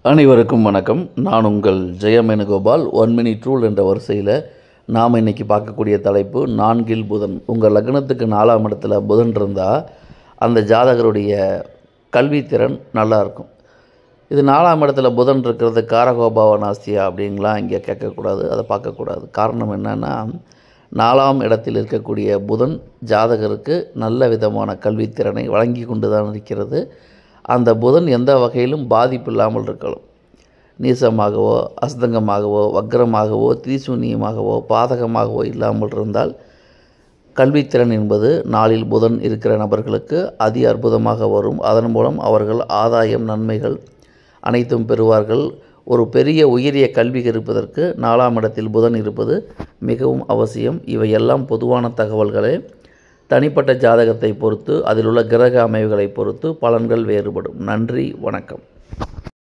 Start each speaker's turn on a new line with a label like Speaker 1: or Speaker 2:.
Speaker 1: அனைவருக்கும் வணக்கம். நான் உங்கள் ஜெயமேனுகோபால். 1 மினிட் ரூல் என்ற வரிசையில் நாம் இன்றைக்கி பார்க்கக்கூடிய தலைப்பு 4 புதன். உங்கள் லக்னத்துக்கு 4ஆம் இடத்துல புதன் இருந்தால் அந்த ஜாதகருடைய கல்வித்திறன் நல்லாயிருக்கும். இது 4ஆம் இடத்துல புதன் இருக்கிறது காரகோபாவ நாஸ்தியா அப்படின்லாம் இங்கே கேட்கக்கூடாது, அதை பார்க்கக்கூடாது. காரணம் என்னென்னா, 4ஆம் இடத்தில் இருக்கக்கூடிய புதன் ஜாதகருக்கு நல்ல விதமான கல்வித்திறனை வழங்கி கொண்டு தான் இருக்கிறது. அந்த புதன் எந்த வகையிலும் பாதிப்பு இல்லாமல் இருக்கலாம். நீசமாகவோ அஸ்தங்கமாகவோ வக்ரமாகவோ திரிசூன்யமாகவோ பாதகமாகவோ இல்லாமல் இருந்தால் கல்வித்திறன் என்பது 4இல் புதன் இருக்கிற நபர்களுக்கு அதி அற்புதமாக வரும். அதன் மூலம் அவர்கள் ஆதாயம் நன்மைகள் அனைத்தும் பெறுவார்கள். ஒரு பெரிய உயரிய கல்வி இருப்பதற்கு 4ஆம் இடத்தில் புதன் இருப்பது மிகவும் அவசியம். இவையெல்லாம் பொதுவான தகவல்களே. தனிப்பட்ட ஜாதகத்தை பொறுத்து அதில் உள்ள கிரக அமைவுகளை பொறுத்து பலன்கள் வேறுபடும். நன்றி, வணக்கம்.